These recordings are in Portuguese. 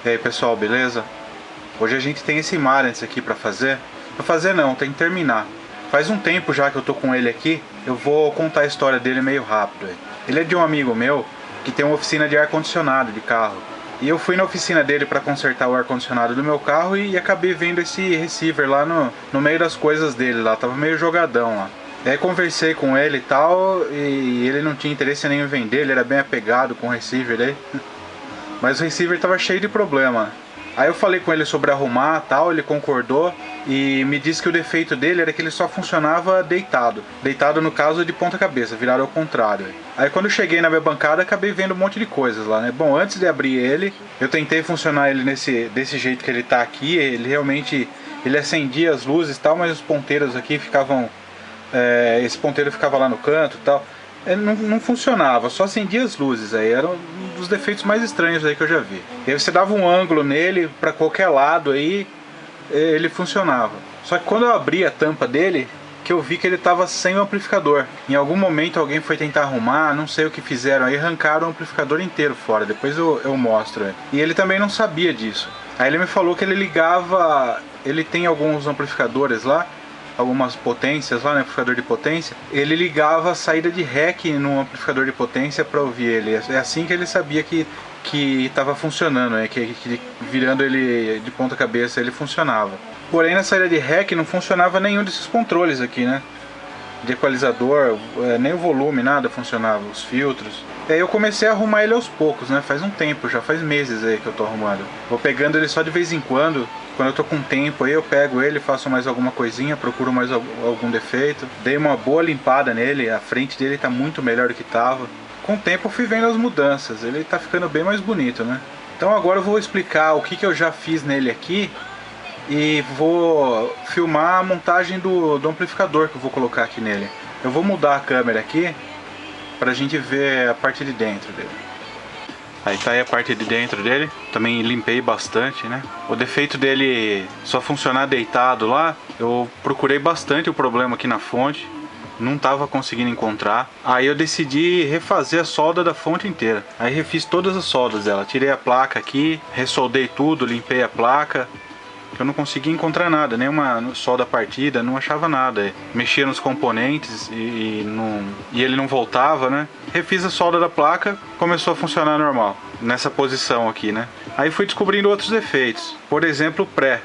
E aí pessoal, beleza? Hoje a gente tem esse Marantz aqui pra fazer. Pra fazer não, tem que terminar. Faz um tempo já que eu tô com ele aqui. Eu vou contar a história dele meio rápido. Ele é de um amigo meu que tem uma oficina de ar-condicionado de carro. E eu fui na oficina dele pra consertar o ar-condicionado do meu carro e acabei vendo esse receiver lá no meio das coisas dele lá. Tava meio jogadão lá. Aí conversei com ele e tal, e ele não tinha interesse nenhum em vender, ele era bem apegado com o receiver aí. Mas o receiver tava cheio de problema. Aí eu falei com ele sobre arrumar tal, ele concordou e me disse que o defeito dele era que ele só funcionava deitado. Deitado no caso de ponta cabeça, virado ao contrário. Aí quando eu cheguei na minha bancada acabei vendo um monte de coisas lá, né? Bom, antes de abrir ele, eu tentei funcionar ele desse jeito que ele tá aqui. Ele realmente, ele acendia as luzes e tal, mas os ponteiros aqui ficavam... esse ponteiro ficava lá no canto e tal. Não funcionava, só acendia as luzes aí, era um dos defeitos mais estranhos aí que eu já vi. E aí você dava um ângulo nele para qualquer lado aí, ele funcionava. Só que quando eu abri a tampa dele, que eu vi que ele estava sem o amplificador. Em algum momento alguém foi tentar arrumar, não sei o que fizeram aí, arrancaram o amplificador inteiro fora, depois eu mostro. E ele também não sabia disso. Aí ele me falou que ele ligava, ele tem alguns amplificadores lá, algumas potências lá no amplificador de potência, ele ligava a saída de REC no amplificador de potência para ouvir ele. É assim que ele sabia que estava funcionando, que virando ele de ponta cabeça ele funcionava. Porém na saída de REC não funcionava nenhum desses controles aqui, né? De equalizador, nem o volume, nada funcionava, os filtros. E aí eu comecei a arrumar ele aos poucos, né? Faz um tempo, já faz meses aí que eu tô arrumando. Vou pegando ele só de vez em quando eu tô com tempo aí eu pego ele, faço mais alguma coisinha, procuro mais algum defeito. Dei uma boa limpada nele, a frente dele tá muito melhor do que tava. Com o tempo eu fui vendo as mudanças, ele tá ficando bem mais bonito, né? Então agora eu vou explicar o que eu já fiz nele aqui e vou filmar a montagem do amplificador que eu vou colocar aqui nele. Eu vou mudar a câmera aqui pra gente ver a parte de dentro dele. Aí tá aí a parte de dentro dele, também limpei bastante, né? O defeito dele só funcionar deitado lá, eu procurei bastante o problema aqui na fonte, não tava conseguindo encontrar. Aí eu decidi refazer a solda da fonte inteira. Aí refiz todas as soldas dela, tirei a placa aqui, ressoldei tudo, limpei a placa. Eu não conseguia encontrar nada, nenhuma solda partida, não achava nada. Mexia nos componentes e ele não voltava, né? Refiz a solda da placa, começou a funcionar normal, nessa posição aqui, né? Aí fui descobrindo outros defeitos. Por exemplo, o pré,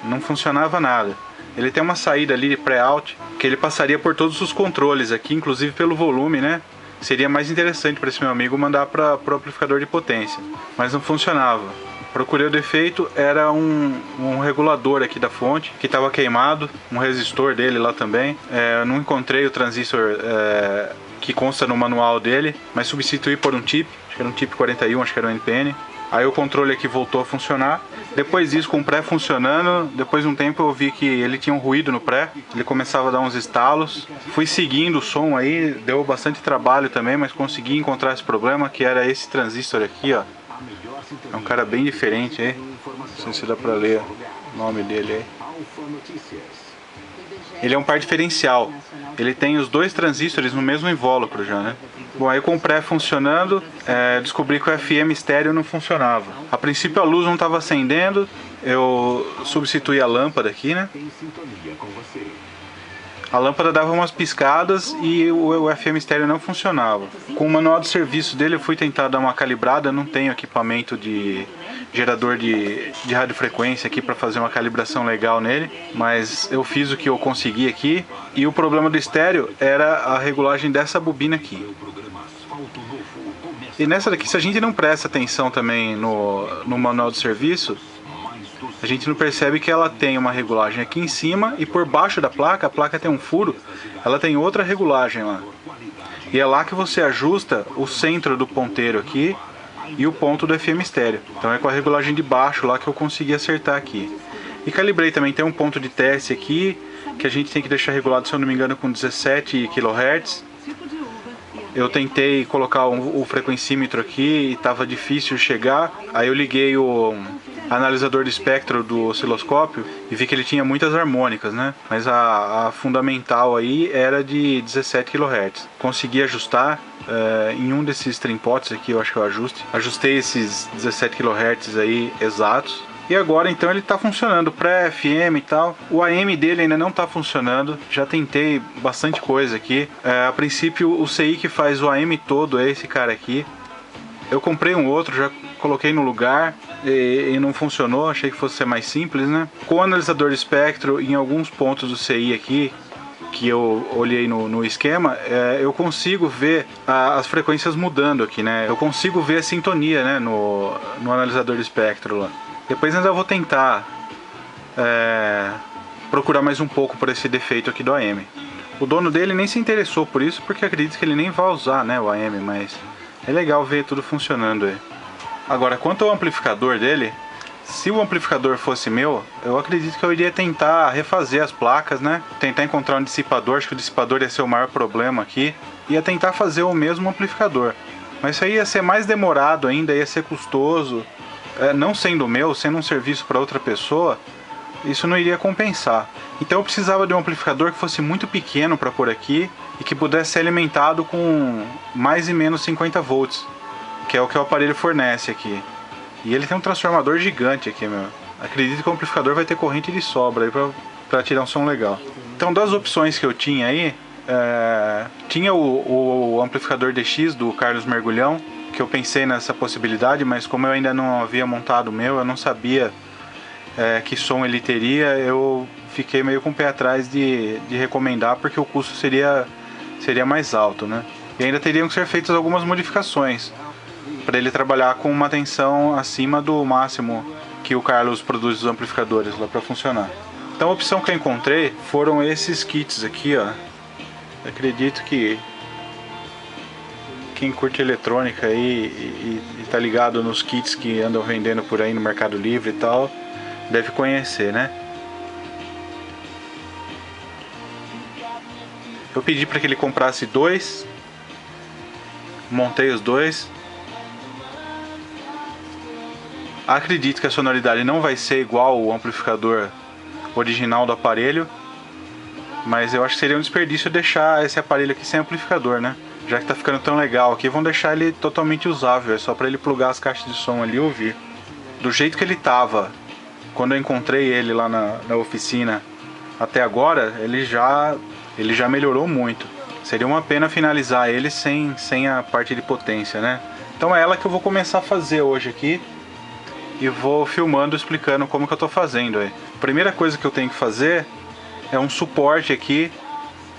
não funcionava nada. Ele tem uma saída ali de pré-out, que ele passaria por todos os controles aqui, inclusive pelo volume, né? Seria mais interessante para esse meu amigo mandar para o amplificador de potência, mas não funcionava. Procurei o defeito, era um regulador aqui da fonte que estava queimado, um resistor dele lá também. Eu não encontrei o transistor que consta no manual dele, mas substituí por um chip, acho que era um chip 41, acho que era um NPN. Aí o controle aqui voltou a funcionar. Depois disso, com o pré funcionando, depois de um tempo eu vi que ele tinha um ruído no pré, ele começava a dar uns estalos. Fui seguindo o som aí, deu bastante trabalho também, mas consegui encontrar esse problema, que era esse transistor aqui, ó. É um cara bem diferente aí. Não sei se dá pra ler o nome dele aí. Ele é um par diferencial. Ele tem os dois transistores no mesmo invólucro já, né? Bom, aí com o pré funcionando, descobri que o FM estéreo não funcionava. A princípio a luz não estava acendendo, eu substituí a lâmpada aqui, né? A lâmpada dava umas piscadas e o FM estéreo não funcionava. Com o manual de serviço dele eu fui tentar dar uma calibrada, não tenho equipamento de gerador de radiofrequência aqui para fazer uma calibração legal nele, mas eu fiz o que eu consegui aqui. E o problema do estéreo era a regulagem dessa bobina aqui. E nessa daqui, se a gente não presta atenção também no manual de serviço, a gente não percebe que ela tem uma regulagem aqui em cima e por baixo da placa, a placa tem um furo, ela tem outra regulagem lá. E é lá que você ajusta o centro do ponteiro aqui e o ponto do FM estéreo. Então é com a regulagem de baixo lá que eu consegui acertar aqui. E calibrei também, tem um ponto de teste aqui, que a gente tem que deixar regulado, se eu não me engano, com 17 kHz. Eu tentei colocar o frequencímetro aqui e estava difícil chegar, aí eu liguei o analisador de espectro do osciloscópio e vi que ele tinha muitas harmônicas, né? Mas a fundamental aí era de 17 kHz. Consegui ajustar, em um desses trimpotes aqui, eu acho que eu ajustei esses 17 kHz aí exatos. E agora então ele está funcionando, pré-FM e tal. O AM dele ainda não está funcionando. Já tentei bastante coisa aqui. A princípio o CI que faz o AM todo é esse cara aqui. Eu comprei um outro, já coloquei no lugar e não funcionou. Achei que fosse ser mais simples, né? Com o analisador de espectro em alguns pontos do CI aqui, que eu olhei no esquema, eu consigo ver as frequências mudando aqui, né? Eu consigo ver a sintonia, né, no analisador de espectro lá. Depois ainda vou tentar procurar mais um pouco por esse defeito aqui do AM. O dono dele nem se interessou por isso, porque acredito que ele nem vai usar, né, o AM, mas é legal ver tudo funcionando aí. Agora, quanto ao amplificador dele, se o amplificador fosse meu, eu acredito que eu iria tentar refazer as placas, né? Tentar encontrar um dissipador, acho que o dissipador ia ser o maior problema aqui. Ia tentar fazer o mesmo amplificador. Mas isso aí ia ser mais demorado ainda, ia ser custoso. Não sendo meu, sendo um serviço para outra pessoa, isso não iria compensar. Então eu precisava de um amplificador que fosse muito pequeno para pôr aqui e que pudesse ser alimentado com mais e menos 50 volts, que é o que o aparelho fornece aqui. E ele tem um transformador gigante aqui, meu. Acredito que o amplificador vai ter corrente de sobra aí pra tirar um som legal. Então, das opções que eu tinha aí, tinha o amplificador DX do Carlos Mergulhão, que eu pensei nessa possibilidade, mas como eu ainda não havia montado o meu, eu não sabia que som ele teria, eu fiquei meio com o pé atrás de recomendar, porque o custo seria mais alto, né? E ainda teriam que ser feitas algumas modificações para ele trabalhar com uma tensão acima do máximo que o Carlos produz dos amplificadores lá para funcionar. Então a opção que eu encontrei foram esses kits aqui, ó. Eu acredito que quem curte eletrônica aí e tá ligado nos kits que andam vendendo por aí no Mercado Livre e tal, deve conhecer, né? Eu pedi para que ele comprasse dois, montei os dois. Acredito que a sonoridade não vai ser igual ao amplificador original do aparelho, mas eu acho que seria um desperdício deixar esse aparelho aqui sem amplificador, né? Já que tá ficando tão legal aqui, vão deixar ele totalmente usável, é só para ele plugar as caixas de som ali e ouvir. Do jeito que ele tava quando eu encontrei ele lá na oficina até agora, ele já melhorou muito. Seria uma pena finalizar ele sem a parte de potência, né? Então é ela que eu vou começar a fazer hoje aqui. E vou filmando, explicando como que eu tô fazendo aí. A primeira coisa que eu tenho que fazer é um suporte aqui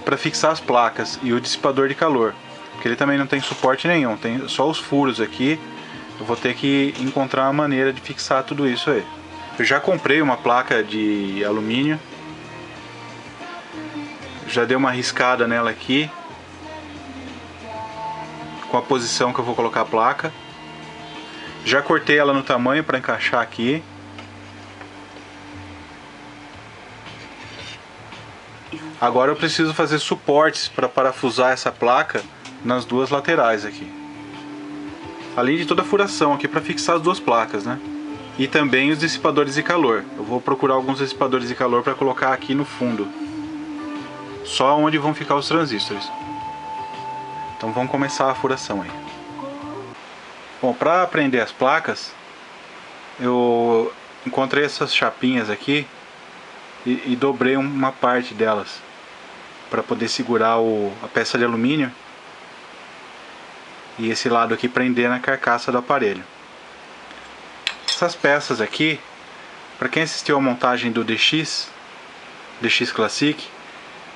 para fixar as placas e o dissipador de calor, porque ele também não tem suporte nenhum, tem só os furos aqui. Eu vou ter que encontrar uma maneira de fixar tudo isso aí. Eu já comprei uma placa de alumínio, já dei uma riscada nela aqui com a posição que eu vou colocar a placa. Já cortei ela no tamanho para encaixar aqui. Agora eu preciso fazer suportes para parafusar essa placa nas duas laterais aqui. Além de toda a furação aqui para fixar as duas placas, né? E também os dissipadores de calor. Eu vou procurar alguns dissipadores de calor para colocar aqui no fundo. Só onde vão ficar os transistores. Então vamos começar a furação aí. Bom, para prender as placas, eu encontrei essas chapinhas aqui e dobrei uma parte delas para poder segurar a peça de alumínio e esse lado aqui prender na carcaça do aparelho. Essas peças aqui, para quem assistiu a montagem do DX Classic,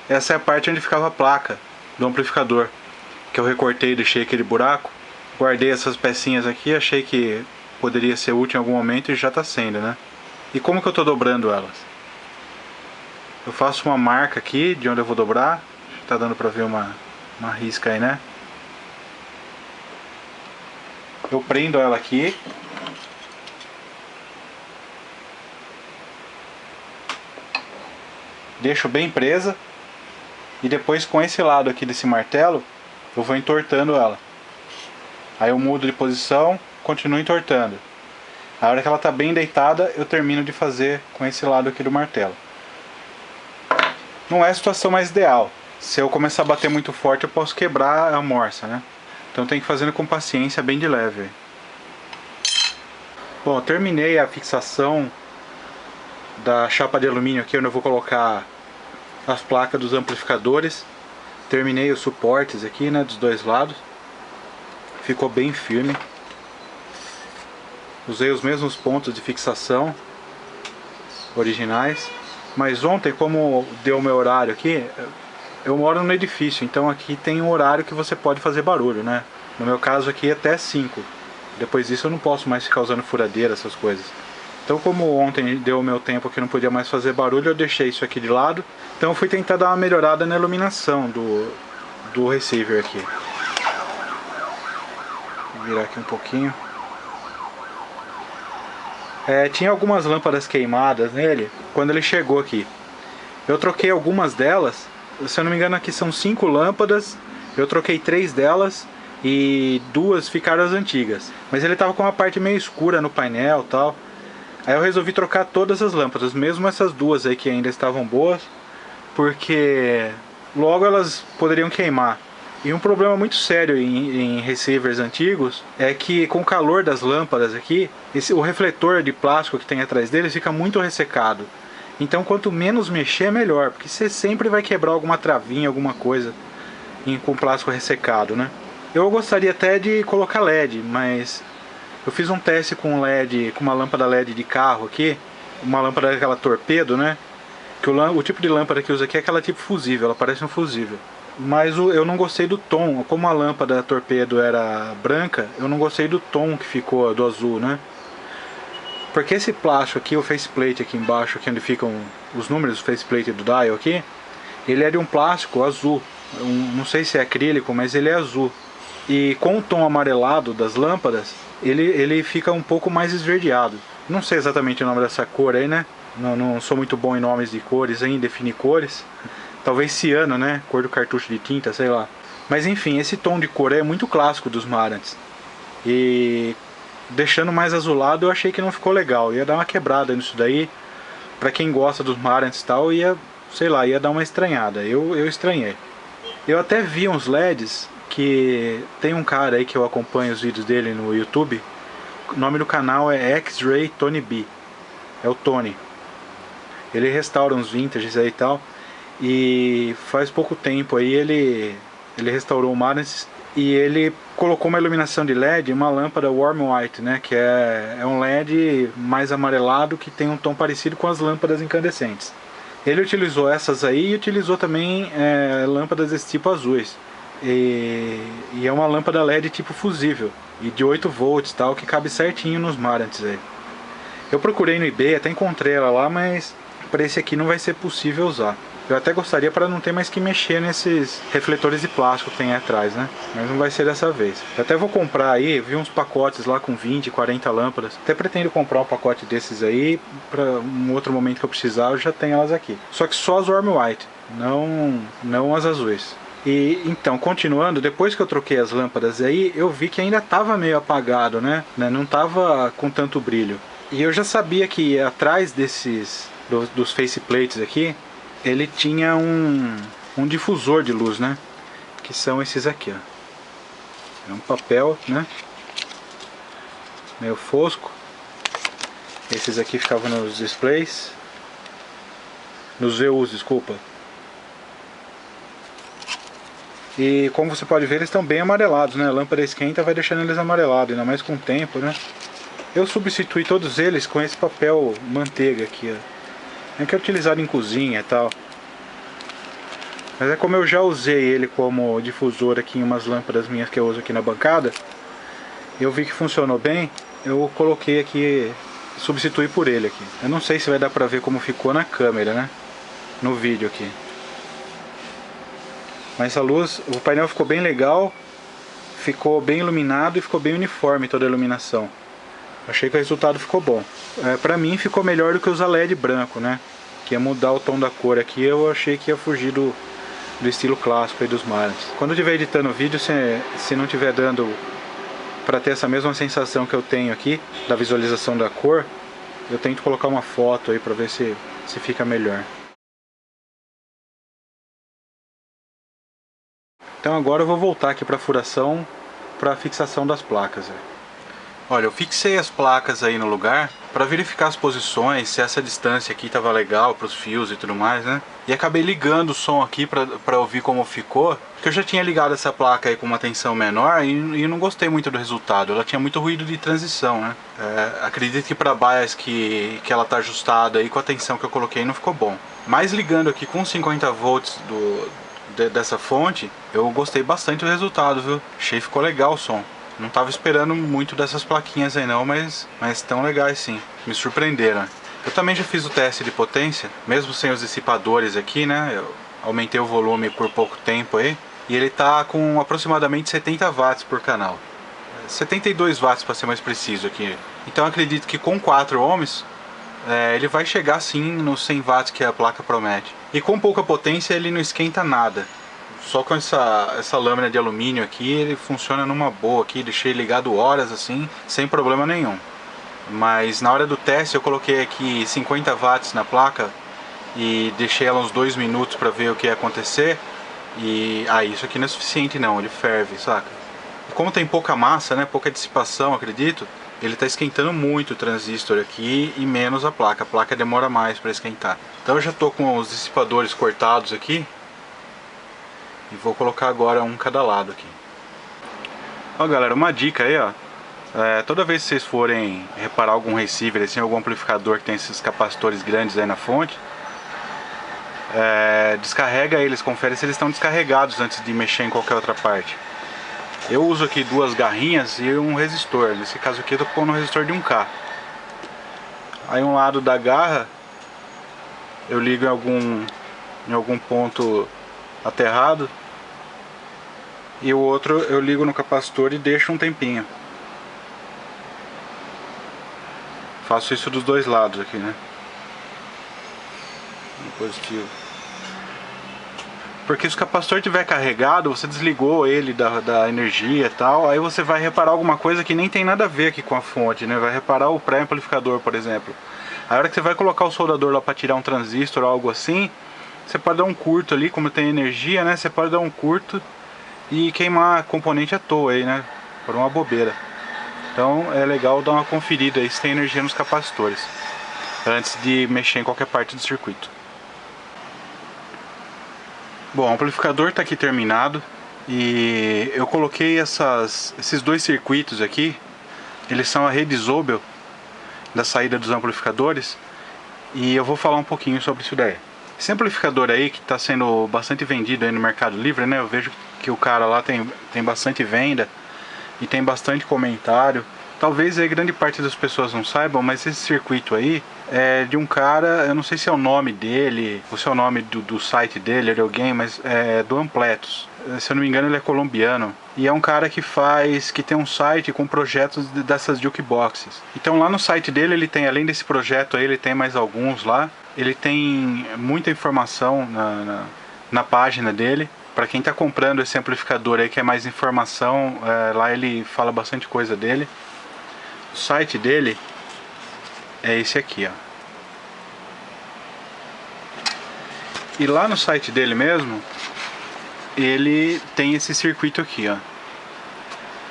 essa é a parte onde ficava a placa do amplificador, que eu recortei e deixei aquele buraco. Guardei essas pecinhas aqui, achei que poderia ser útil em algum momento e já está sendo, né? E como que eu estou dobrando elas? Eu faço uma marca aqui de onde eu vou dobrar. Tá dando para ver uma risca aí, né? Eu prendo ela aqui. Deixo bem presa. E depois com esse lado aqui desse martelo, eu vou entortando ela. Aí eu mudo de posição, continuo entortando. A hora que ela está bem deitada, eu termino de fazer com esse lado aqui do martelo. Não é a situação mais ideal. Se eu começar a bater muito forte, eu posso quebrar a morsa, né? Então tem que ir fazendo com paciência, bem de leve. Bom, eu terminei a fixação da chapa de alumínio aqui, onde eu vou colocar as placas dos amplificadores. Terminei os suportes aqui, né, dos dois lados. Ficou bem firme. Usei os mesmos pontos de fixação originais. Mas ontem, como deu o meu horário aqui, eu moro no edifício, então aqui tem um horário que você pode fazer barulho, né? No meu caso aqui até 5. Depois disso eu não posso mais ficar usando furadeira, essas coisas. Então como ontem deu o meu tempo que eu não podia mais fazer barulho, eu deixei isso aqui de lado. Então eu fui tentar dar uma melhorada na iluminação do receiver aqui. Vou virar aqui um pouquinho. Tinha algumas lâmpadas queimadas nele quando ele chegou aqui. Eu troquei algumas delas. Se eu não me engano aqui são 5 lâmpadas. Eu troquei 3 delas e 2 ficaram as antigas. Mas ele estava com uma parte meio escura no painel e tal. Aí eu resolvi trocar todas as lâmpadas, mesmo essas 2 aí que ainda estavam boas, porque logo elas poderiam queimar. E um problema muito sério em receivers antigos é que com o calor das lâmpadas aqui, o refletor de plástico que tem atrás deles fica muito ressecado. Então quanto menos mexer, melhor, porque você sempre vai quebrar alguma travinha, alguma coisa com plástico ressecado, né? Eu gostaria até de colocar LED, mas eu fiz um teste com LED, com uma lâmpada LED de carro aqui, uma lâmpada daquela torpedo, né? Que o tipo de lâmpada que usa aqui é aquela tipo fusível, ela parece um fusível. Mas eu não gostei do tom, como a lâmpada torpedo era branca, eu não gostei do tom que ficou do azul, né? Porque esse plástico aqui, o faceplate aqui embaixo, aqui onde ficam os números do faceplate do dial aqui, ele é de um plástico azul. Não sei se é acrílico, mas ele é azul. E com o tom amarelado das lâmpadas, ele fica um pouco mais esverdeado. Não sei exatamente o nome dessa cor aí, né? Não sou muito bom em nomes de cores aí, em definir cores. Talvez ciano, né? Cor do cartucho de tinta, sei lá. Mas enfim, esse tom de cor é muito clássico dos Marantz. E deixando mais azulado eu achei que não ficou legal. Ia dar uma quebrada nisso daí. Pra quem gosta dos Marantz e tal, ia, sei lá, ia dar uma estranhada. Eu estranhei. Eu até vi uns LEDs que tem um cara aí que eu acompanho os vídeos dele no YouTube. O nome do canal é X-Ray Tony B. É o Tony. Ele restaura uns vintages aí e tal. E faz pouco tempo aí ele restaurou o Marantz e ele colocou uma iluminação de LED, uma lâmpada warm white, né, que é um LED mais amarelado que tem um tom parecido com as lâmpadas incandescentes. Ele utilizou essas aí e utilizou também lâmpadas desse tipo azuis. E é uma lâmpada LED tipo fusível e de 8 volts tal, que cabe certinho nos Marantz aí. Eu procurei no eBay, até encontrei ela lá, mas para esse aqui não vai ser possível usar. Eu até gostaria para não ter mais que mexer nesses refletores de plástico que tem aí atrás, né? Mas não vai ser dessa vez. Eu até vou comprar aí, vi uns pacotes lá com 20, 40 lâmpadas. Até pretendo comprar um pacote desses aí, para um outro momento que eu precisar, eu já tenho elas aqui. Só que só as warm white, não as azuis. E então, continuando, depois que eu troquei as lâmpadas aí, eu vi que ainda estava meio apagado, né? Não estava com tanto brilho. E eu já sabia que atrás dos faceplates aqui, ele tinha um difusor de luz, né? Que são esses aqui, ó. É um papel, né? Meio fosco. Esses aqui ficavam nos displays. Nos VUs, desculpa. E como você pode ver, eles estão bem amarelados, né? A lâmpada esquenta vai deixando eles amarelados, ainda mais com o tempo, né? Eu substituí todos eles com esse papel manteiga aqui, ó. Que é utilizado em cozinha e tal. Mas é como eu já usei ele como difusor aqui em umas lâmpadas minhas que eu uso aqui na bancada, eu vi que funcionou bem, eu coloquei aqui, substituí por ele aqui. Eu não sei se vai dar pra ver como ficou na câmera, né? No vídeo aqui. Mas a luz, o painel ficou bem legal, ficou bem iluminado e ficou bem uniforme toda a iluminação. Achei que o resultado ficou bom. Pra mim ficou melhor do que usar LED branco, né? Que ia mudar o tom da cor aqui, eu achei que ia fugir do estilo clássico aí dos Marantz. Quando eu estiver editando o vídeo, se não estiver dando pra ter essa mesma sensação que eu tenho aqui, da visualização da cor, eu tento colocar uma foto aí pra ver se fica melhor. Então agora eu vou voltar aqui pra furação para fixação das placas. Olha, eu fixei as placas aí no lugar para verificar as posições, se essa distância aqui estava legal para os fios e tudo mais, né? E acabei ligando o som aqui para ouvir como ficou, porque eu já tinha ligado essa placa aí com uma tensão menor e não gostei muito do resultado. Ela tinha muito ruído de transição, né? Acredito que para bias que ela tá ajustada aí com a tensão que eu coloquei não ficou bom. Mas ligando aqui com 50 volts dessa fonte, eu gostei bastante do resultado, viu? Achei que ficou legal o som. Não estava esperando muito dessas plaquinhas aí não, mas tão legais sim. Me surpreenderam. Eu também já fiz o teste de potência, mesmo sem os dissipadores aqui, né? Eu aumentei o volume por pouco tempo aí. E ele tá com aproximadamente 70 watts por canal. 72 watts para ser mais preciso aqui. Então acredito que com 4 ohms ele vai chegar sim nos 100 watts que a placa promete. E com pouca potência ele não esquenta nada. Só com essa lâmina de alumínio aqui, ele funciona numa boa aqui, deixei ligado horas assim, sem problema nenhum. Mas na hora do teste eu coloquei aqui 50 watts na placa e deixei ela uns 2 minutos para ver o que ia acontecer. E isso aqui não é suficiente não, ele ferve, saca? E como tem pouca massa, né, pouca dissipação, acredito, ele está esquentando muito o transistor aqui e menos a placa demora mais para esquentar. Então eu já estou com os dissipadores cortados aqui. E vou colocar agora um cada lado aqui. Ó galera, uma dica aí ó. Toda vez que vocês forem reparar algum receiver, assim, algum amplificador que tem esses capacitores grandes aí na fonte, descarrega eles, confere se eles estão descarregados antes de mexer em qualquer outra parte. Eu uso aqui 2 garrinhas e um resistor. Nesse caso aqui eu tô pondo um resistor de 1K. Aí um lado da garra eu ligo em algum ponto aterrado. E o outro eu ligo no capacitor e deixo um tempinho. Faço isso dos 2 lados aqui, né? Positivo. Porque se o capacitor estiver carregado, você desligou ele da energia e tal, aí você vai reparar alguma coisa que nem tem nada a ver aqui com a fonte, né? Vai reparar o pré-amplificador, por exemplo. A hora que você vai colocar o soldador lá para tirar um transistor ou algo assim, você pode dar um curto ali, como tem energia, né? Você pode dar um curto e queimar componente à toa aí, né? Por uma bobeira. Então é legal dar uma conferida aí se tem energia nos capacitores antes de mexer em qualquer parte do circuito. Bom, o amplificador está aqui terminado e eu coloquei esses 2 circuitos aqui. Eles são a rede Zobel da saída dos amplificadores e eu vou falar um pouquinho sobre isso daí. Esse amplificador aí que está sendo bastante vendido aí no Mercado Livre, né? Eu vejo que o cara lá tem bastante venda e tem bastante comentário. Talvez aí grande parte das pessoas não saibam, mas esse circuito aí é de um cara, eu não sei se é o nome dele, ou se é o nome do site dele, ou de alguém, mas é do Ampletos. Se eu não me engano ele é colombiano. E é um cara que tem um site com projetos dessas jukeboxes. Então lá no site dele ele tem, além desse projeto aí, ele tem mais alguns lá. Ele tem muita informação na página dele. Para quem está comprando esse amplificador aí, quer mais informação, lá ele fala bastante coisa dele. O site dele é esse aqui, ó. E lá no site dele mesmo, ele tem esse circuito aqui, ó,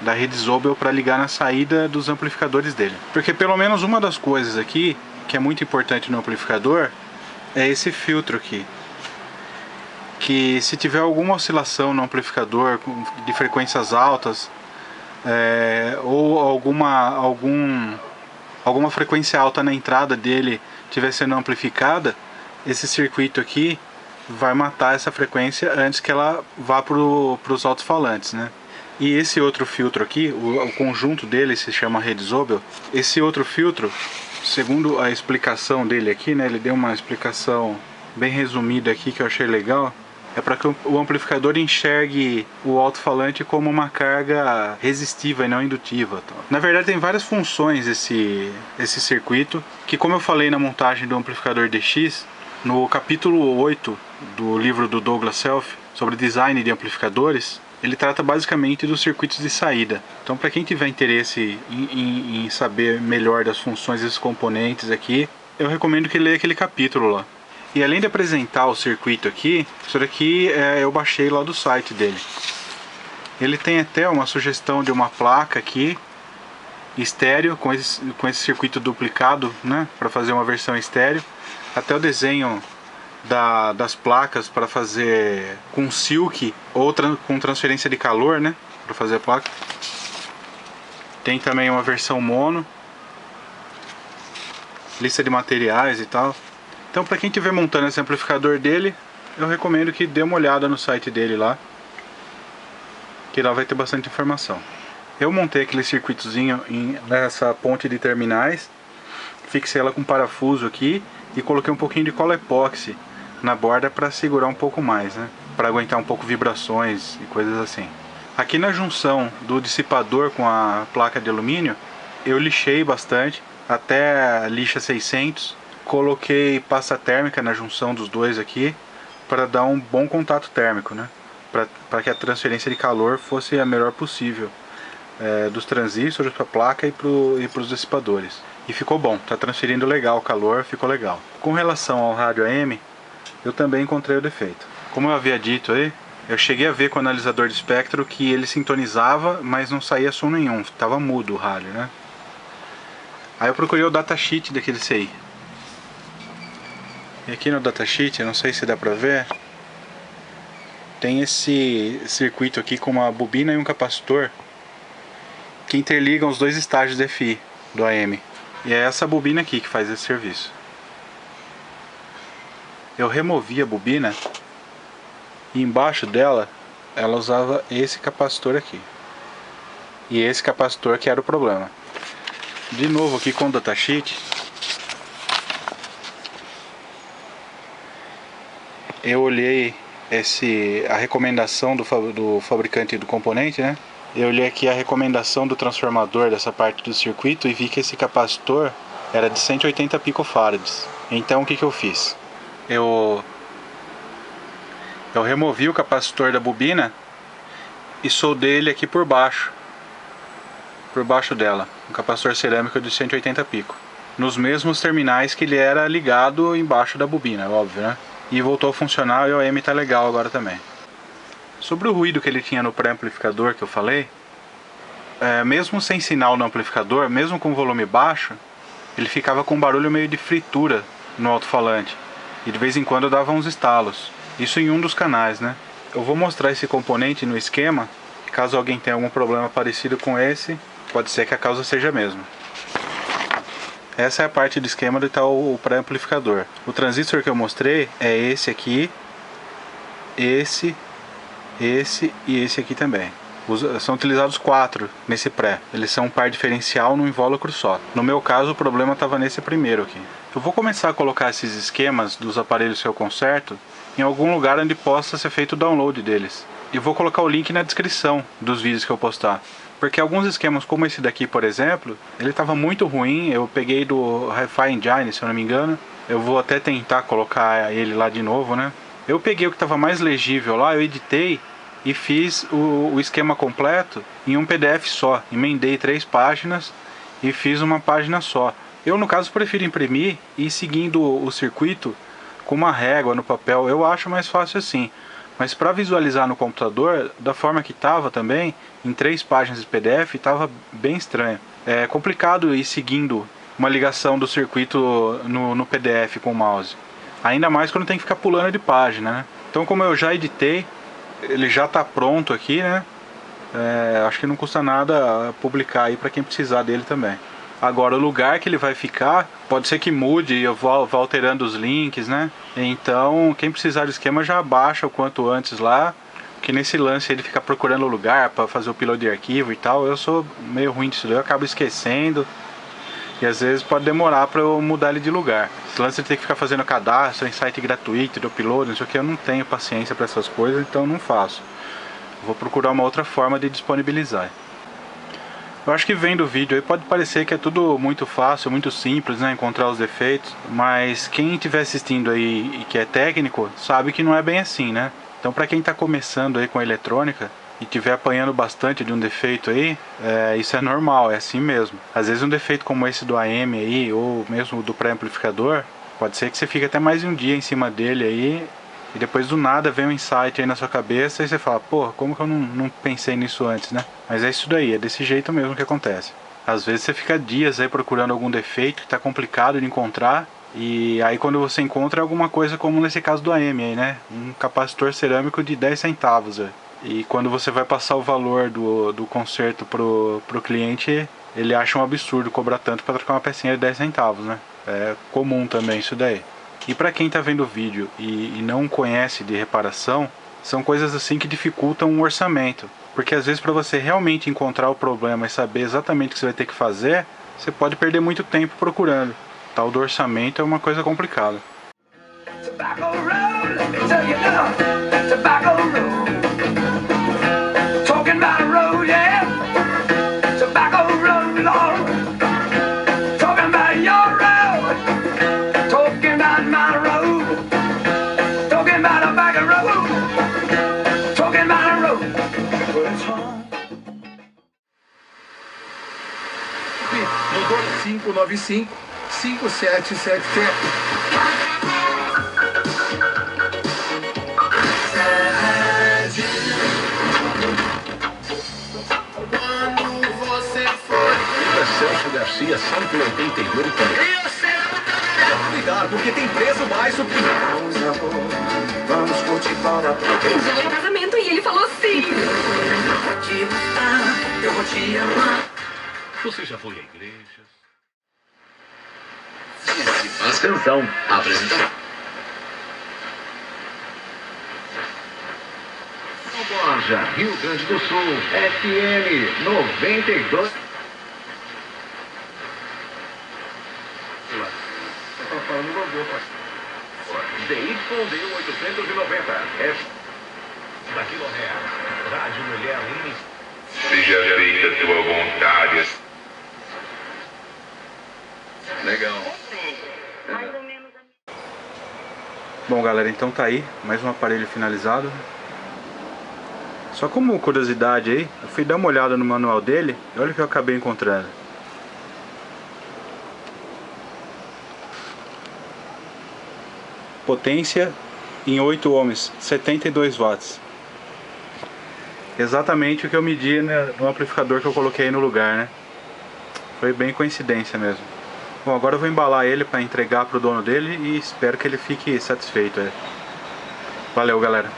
da rede Zobel para ligar na saída dos amplificadores dele. Porque pelo menos uma das coisas aqui que é muito importante no amplificador é esse filtro aqui. Que se tiver alguma oscilação no amplificador de frequências altas, ou alguma frequência alta na entrada dele estiver sendo amplificada, esse circuito aqui vai matar essa frequência antes que ela vá para os alto-falantes, né? E esse outro filtro aqui, o conjunto dele se chama rede Zobel. Esse outro filtro, segundo a explicação dele aqui, né, ele deu uma explicação bem resumida aqui que eu achei legal. É para que o amplificador enxergue o alto-falante como uma carga resistiva e não indutiva. Na verdade tem várias funções esse circuito, que como eu falei na montagem do amplificador DX, no capítulo 8 do livro do Douglas Self, sobre design de amplificadores, ele trata basicamente dos circuitos de saída. Então para quem tiver interesse em saber melhor das funções desses componentes aqui, eu recomendo que leia aquele capítulo lá. E além de apresentar o circuito aqui, isso daqui eu baixei lá do site dele. Ele tem até uma sugestão de uma placa aqui estéreo com esse circuito duplicado, né, para fazer uma versão estéreo. Até o desenho das placas para fazer com silk ou com transferência de calor, né, para fazer a placa. Tem também uma versão mono, lista de materiais e tal. Então, para quem estiver montando esse amplificador dele, eu recomendo que dê uma olhada no site dele lá, que lá vai ter bastante informação. Eu montei aquele circuitozinho nessa ponte de terminais, fixei ela com parafuso aqui e coloquei um pouquinho de cola epóxi na borda para segurar um pouco mais, né? Para aguentar um pouco vibrações e coisas assim. Aqui na junção do dissipador com a placa de alumínio, eu lixei bastante, até a lixa 600. Coloquei pasta térmica na junção dos dois aqui, para dar um bom contato térmico, né? Para que a transferência de calor fosse a melhor possível, dos transistores para a placa e para os dissipadores. E ficou bom, tá transferindo legal o calor, ficou legal. Com relação ao rádio AM, eu também encontrei o defeito. Como eu havia dito aí, eu cheguei a ver com o analisador de espectro que ele sintonizava, mas não saía som nenhum, estava mudo o rádio, né? Aí eu procurei o datasheet daquele CI. E aqui no datasheet, eu não sei se dá pra ver, tem esse circuito aqui com uma bobina e um capacitor que interligam os dois estágios de FI do AM. E é essa bobina aqui que faz esse serviço. Eu removi a bobina e embaixo dela ela usava esse capacitor aqui. E esse capacitor que era o problema. De novo aqui com o datasheet, eu olhei a recomendação do fabricante do componente, né? Eu olhei aqui a recomendação do transformador dessa parte do circuito e vi que esse capacitor era de 180 picofarads. Então o que eu fiz? Eu removi o capacitor da bobina e soldei ele aqui por baixo dela, um capacitor cerâmico de 180 pico, nos mesmos terminais que ele era ligado embaixo da bobina, óbvio, né? E voltou a funcionar e o AM tá legal agora também. Sobre o ruído que ele tinha no pré-amplificador que eu falei, mesmo sem sinal no amplificador, mesmo com volume baixo, ele ficava com um barulho meio de fritura no alto-falante. E de vez em quando dava uns estalos. Isso em um dos canais, né? Eu vou mostrar esse componente no esquema. Caso alguém tenha algum problema parecido com esse, pode ser que a causa seja a mesma. Essa é a parte do esquema onde está o pré-amplificador. O transistor que eu mostrei é esse aqui, esse e esse aqui também. São utilizados 4 nesse pré. Eles são um par diferencial num invólucro só. No meu caso, o problema estava nesse primeiro aqui. Eu vou começar a colocar esses esquemas dos aparelhos que eu conserto em algum lugar onde possa ser feito o download deles. E vou colocar o link na descrição dos vídeos que eu postar. Porque alguns esquemas, como esse daqui, por exemplo, ele estava muito ruim. Eu peguei do Hi-Fi Engine, se eu não me engano. Eu vou até tentar colocar ele lá de novo, né? Eu peguei o que estava mais legível lá, eu editei e fiz o esquema completo em um PDF só. Emendei 3 páginas e fiz uma página só. Eu, no caso, prefiro imprimir e ir seguindo o circuito com uma régua no papel. Eu acho mais fácil assim. Mas para visualizar no computador, da forma que estava também, em 3 páginas de PDF, estava bem estranho. É complicado ir seguindo uma ligação do circuito no PDF com o mouse. Ainda mais quando tem que ficar pulando de página, né? Então, como eu já editei, ele já está pronto aqui, né? Acho que não custa nada publicar aí para quem precisar dele também. Agora, o lugar que ele vai ficar, pode ser que mude e eu vou alterando os links, né? Então, quem precisar do esquema já baixa o quanto antes lá, que nesse lance ele fica procurando o lugar para fazer o upload de arquivo e tal. Eu sou meio ruim disso daí, eu acabo esquecendo. E às vezes pode demorar para eu mudar ele de lugar. Esse lance de ter que ficar fazendo cadastro em site gratuito de upload, não sei o que, eu não tenho paciência para essas coisas, então não faço. Vou procurar uma outra forma de disponibilizar. Eu acho que vendo o vídeo aí pode parecer que é tudo muito fácil, muito simples, né, encontrar os defeitos, mas quem estiver assistindo aí e que é técnico, sabe que não é bem assim, né? Então, para quem está começando aí com a eletrônica e estiver apanhando bastante de um defeito aí, isso é normal, é assim mesmo. Às vezes um defeito como esse do AM aí, ou mesmo do pré-amplificador, pode ser que você fique até mais de um dia em cima dele aí E depois do nada vem um insight aí na sua cabeça e você fala, porra, como que eu não pensei nisso antes, né? Mas é isso daí, é desse jeito mesmo que acontece. Às vezes você fica dias aí procurando algum defeito que tá complicado de encontrar, e aí quando você encontra é alguma coisa como nesse caso do AM aí, né? Um capacitor cerâmico de 10 centavos, velho. E quando você vai passar o valor do conserto pro cliente, ele acha um absurdo cobrar tanto para trocar uma pecinha de 10 centavos, né? É comum também isso daí. E para quem tá vendo o vídeo e não conhece de reparação, são coisas assim que dificultam o orçamento. Porque às vezes para você realmente encontrar o problema e saber exatamente o que você vai ter que fazer, você pode perder muito tempo procurando. Tal do orçamento é uma coisa complicada. Tobacco road, so you know, tobacco road. Talking about a road, yeah. Tobacco road, Lord. Talking about your road. Talking about my road. Talking about a back road. Talking about a road. It's home. Motor 595 5777. Celso Garcia, 188 também. Cuidado, porque tem preço baixo. Vamos curtir para no casamento e ele falou sim. Eu vou te amar. Você já foi à igreja? Atenção, apresentação. Borja, Rio Grande do Sul, FM 92. DYD 890 F da Quilohertz, Rádio Mulher Lins. Seja feita a tua vontade. Legal. Bom galera, então tá aí, mais um aparelho finalizado. Só como curiosidade aí, eu fui dar uma olhada no manual dele e olha o que eu acabei encontrando. Potência em 8 ohms, 72 watts. Exatamente o que eu medi no amplificador que eu coloquei no lugar, né? Foi bem coincidência mesmo. Bom, agora eu vou embalar ele para entregar pro dono dele e espero que ele fique satisfeito. Valeu, galera.